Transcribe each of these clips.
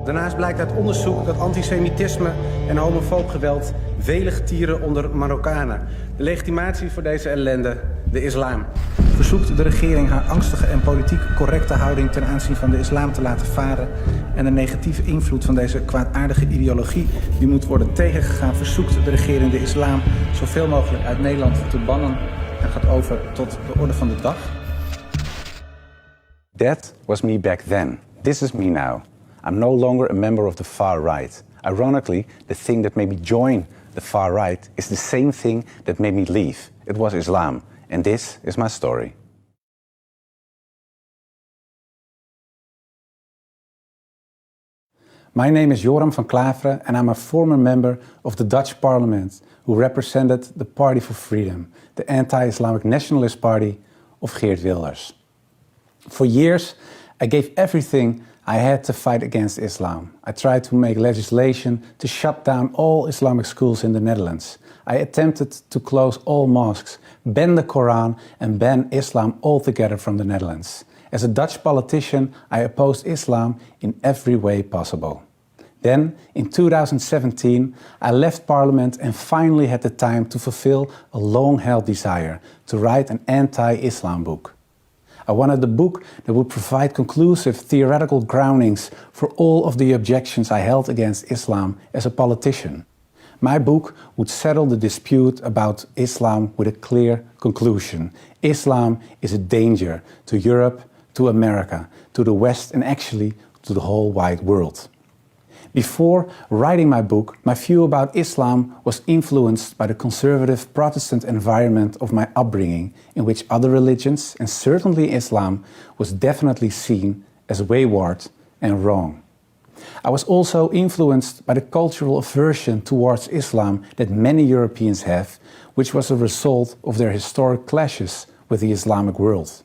Daarnaast blijkt uit onderzoek dat antisemitisme en homofoob geweld welig tieren onder Marokkanen. De legitimatie voor deze ellende, de islam. Verzoekt de regering haar angstige en politiek correcte houding ten aanzien van de islam te laten varen en de negatieve invloed van deze kwaadaardige ideologie die moet worden tegengegaan, verzoekt de regering de islam zoveel mogelijk uit Nederland te bannen en gaat over tot de orde van de dag. That was me back then. This is me now. I'm no longer a member of the far right. Ironically, the thing that made me join the far right is the same thing that made me leave. It was Islam. And this is my story. My name is Joram van Klaveren and I'm a former member of the Dutch Parliament who represented the Party for Freedom, the anti-Islamic nationalist party of Geert Wilders. For years, I gave everything I had to fight against Islam. I tried to make legislation to shut down all Islamic schools in the Netherlands. I attempted to close all mosques, ban the Quran and ban Islam altogether from the Netherlands. As a Dutch politician, I opposed Islam in every way possible. Then, in 2017, I left Parliament and finally had the time to fulfill a long-held desire to write an anti-Islam book. I wanted a book that would provide conclusive theoretical groundings for all of the objections I held against Islam as a politician. My book would settle the dispute about Islam with a clear conclusion. Islam is a danger to Europe, to America, to the West and actually to the whole wide world. Before writing my book, my view about Islam was influenced by the conservative Protestant environment of my upbringing, in which other religions, and certainly Islam, was definitely seen as wayward and wrong. I was also influenced by the cultural aversion towards Islam that many Europeans have, which was a result of their historic clashes with the Islamic world.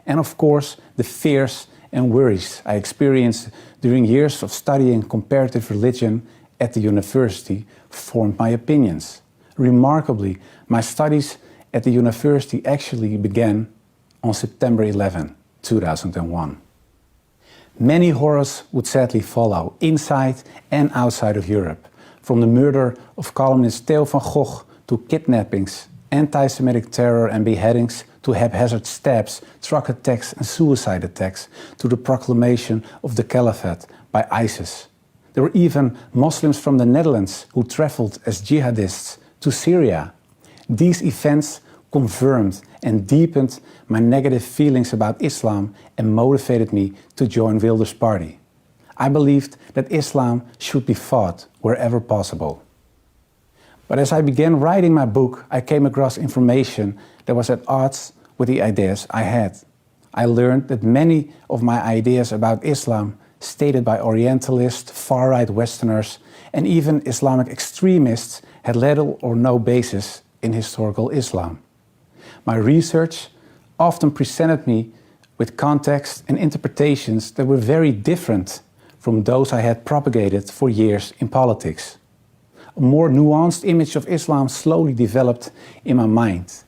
And of course, the fears and worries I experienced during years of studying comparative religion at the university formed my opinions. Remarkably, my studies at the university actually began on September 11, 2001. Many horrors would sadly follow, inside and outside of Europe, from the murder of columnist Theo van Gogh to kidnappings, anti-Semitic terror and beheadings, to haphazard stabs, truck attacks and suicide attacks, to the proclamation of the caliphate by ISIS. There were even Muslims from the Netherlands who traveled as jihadists to Syria. These events confirmed and deepened my negative feelings about Islam and motivated me to join Wilders' party. I believed that Islam should be fought wherever possible. But as I began writing my book, I came across information that was at odds with the ideas I had. I learned that many of my ideas about Islam, stated by Orientalists, far-right Westerners, and even Islamic extremists, had little or no basis in historical Islam. My research often presented me with context and interpretations that were very different from those I had propagated for years in politics. A more nuanced image of Islam slowly developed in my mind.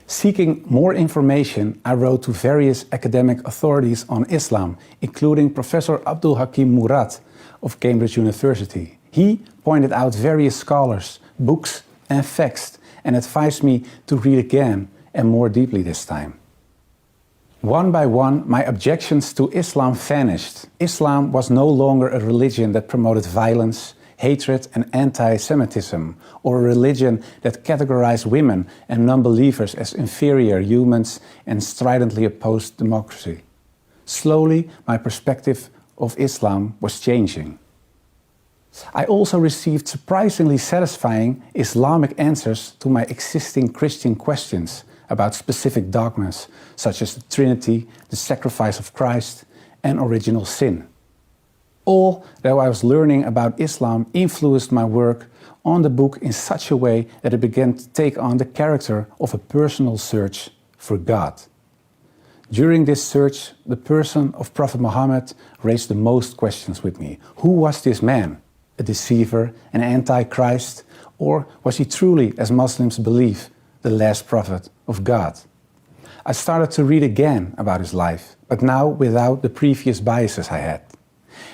Seeking more information, I wrote to various academic authorities on Islam, including Professor Abdul Hakim Murad of Cambridge University. He pointed out various scholars, books and facts and advised me to read again and more deeply this time. One by one, my objections to Islam vanished. Islam was no longer a religion that promoted violence, hatred and anti-Semitism, or a religion that categorized women and non-believers as inferior humans and stridently opposed democracy. Slowly, my perspective of Islam was changing. I also received surprisingly satisfying Islamic answers to my existing Christian questions about specific dogmas, such as the Trinity, the sacrifice of Christ, and original sin. All that I was learning about Islam influenced my work on the book in such a way that it began to take on the character of a personal search for God. During this search, the person of Prophet Muhammad raised the most questions with me. Who was this man? A deceiver, an antichrist, or was he truly, as Muslims believe, the last prophet of God? I started to read again about his life, but now without the previous biases I had.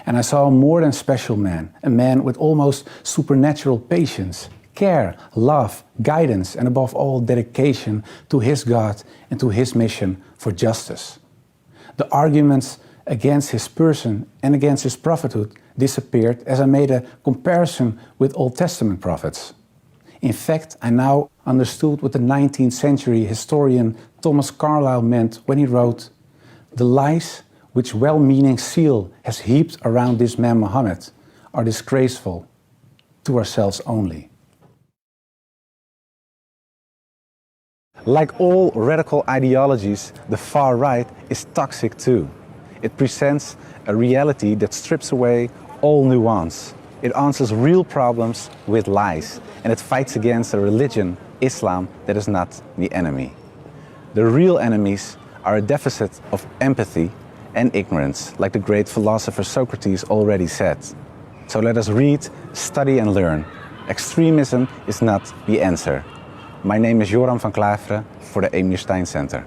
And I saw a more than special man, a man with almost supernatural patience, care, love, guidance, and above all, dedication to his God and to his mission for justice. The arguments against his person and against his prophethood disappeared as I made a comparison with Old Testament prophets. In fact, I now understood what the 19th century historian Thomas Carlyle meant when he wrote, "The lies which well-meaning zeal has heaped around this man Muhammad are disgraceful to ourselves only." Like all radical ideologies, the far right is toxic too. It presents a reality that strips away all nuance. It answers real problems with lies, and it fights against a religion, Islam, that is not the enemy. The real enemies are a deficit of empathy and ignorance, like the great philosopher Socrates already said. So let us read, study and learn. Extremism is not the answer. My name is Joram van Klaveren for the Emir Stein Center.